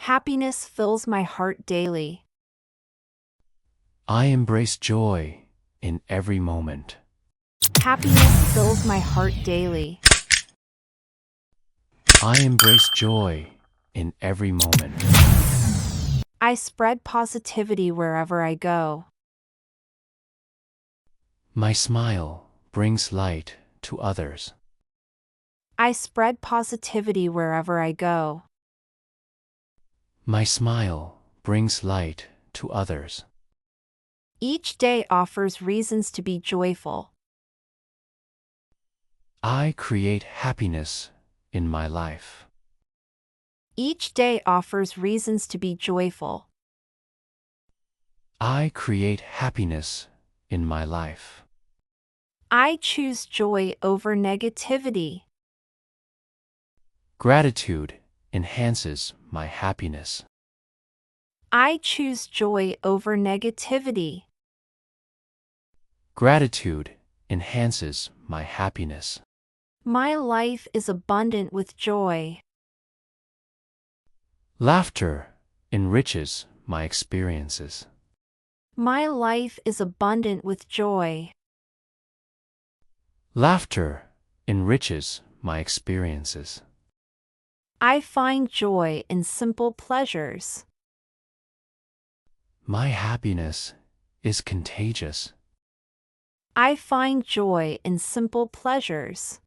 Happiness fills my heart daily. I embrace joy in every moment. Happiness fills my heart daily. I embrace joy in every moment. I spread positivity wherever I go. My smile brings light to others. I spread positivity wherever I go. My smile brings light to others. Each day offers reasons to be joyful. I create happiness in my life. Each day offers reasons to be joyful. I create happiness in my life. I choose joy over negativity. Gratitude enhances my happiness. I choose joy over negativity. Gratitude enhances my happiness. My life is abundant with joy. Laughter enriches my experiences. My life is abundant with joy. Laughter enriches my experiences. I find joy in simple pleasures. My happiness is contagious. I find joy in simple pleasures.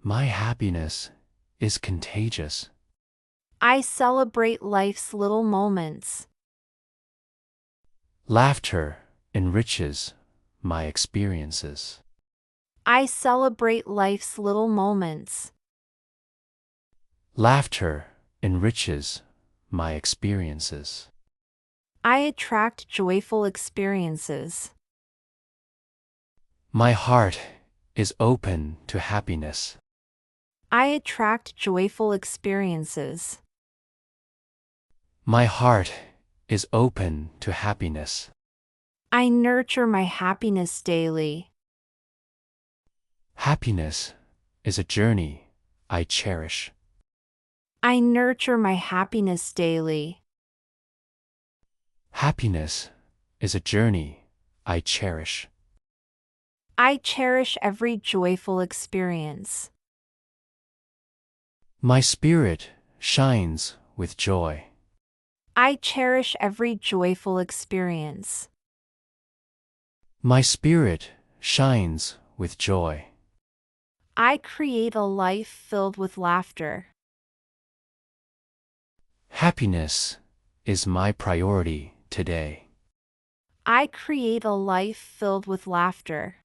My happiness is contagious. I celebrate life's little moments. Laughter enriches my experiences. I celebrate life's little moments. Laughter enriches my experiences. I attract joyful experiences. My heart is open to happiness. I attract joyful experiences. My heart is open to happiness. I nurture my happiness daily. Happiness is a journey I cherish. I nurture my happiness daily. Happiness is a journey I cherish. I cherish every joyful experience. My spirit shines with joy. I cherish every joyful experience. My spirit shines with joy. I create a life filled with laughter. Happiness is my priority today. I create a life filled with laughter.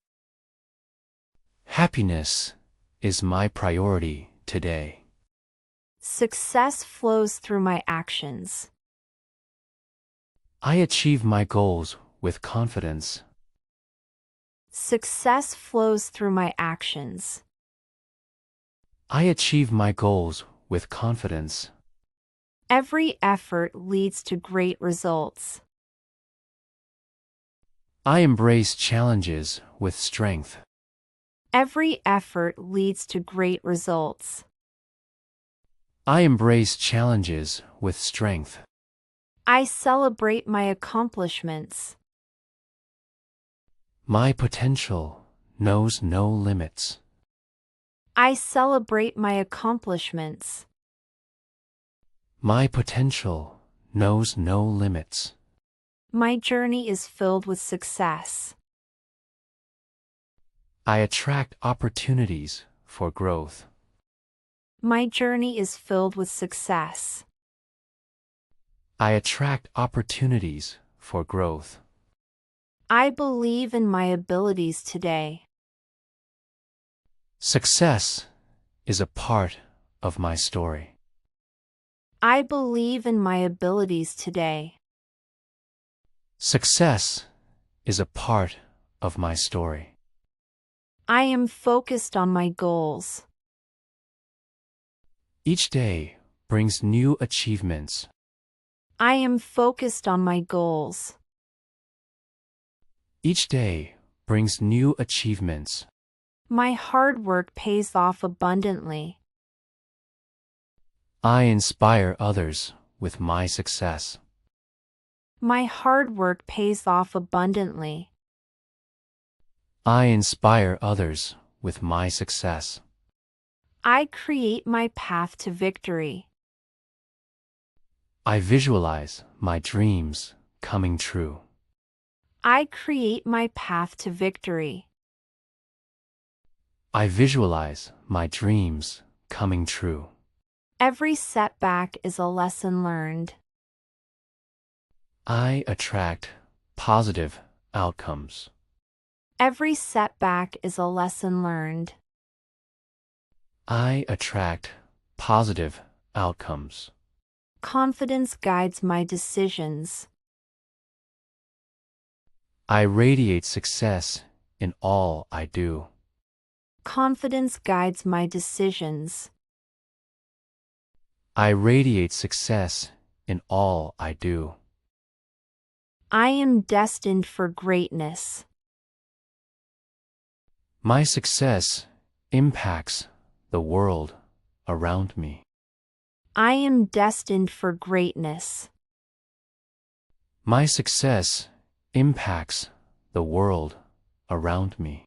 Happiness is my priority today. Success flows through my actions. I achieve my goals with confidence. Success flows through my actions. I achieve my goals with confidence. Every effort leads to great results. I embrace challenges with strength. Every effort leads to great results. I embrace challenges with strength. I celebrate my accomplishments. My potential knows no limits. I celebrate my accomplishments. My potential knows no limits. My journey is filled with success. I attract opportunities for growth. My journey is filled with success. I attract opportunities for growth. I believe in my abilities today. Success is a part of my story. I believe in my abilities today. Success is a part of my story. I am focused on my goals. Each day brings new achievements. I am focused on my goals. Each day brings new achievements. My hard work pays off abundantly. I inspire others with my success. My hard work pays off abundantly. I inspire others with my success. I create my path to victory. I visualize my dreams coming true. I create my path to victory. I visualize my dreams coming true. Every setback is a lesson learned. I attract positive outcomes. Every setback is a lesson learned. I attract positive outcomes. Confidence guides my decisions. I radiate success in all I do. Confidence guides my decisions. I radiate success in all I do. I am destined for greatness. My success impacts the world around me. I am destined for greatness. My success impacts the world around me.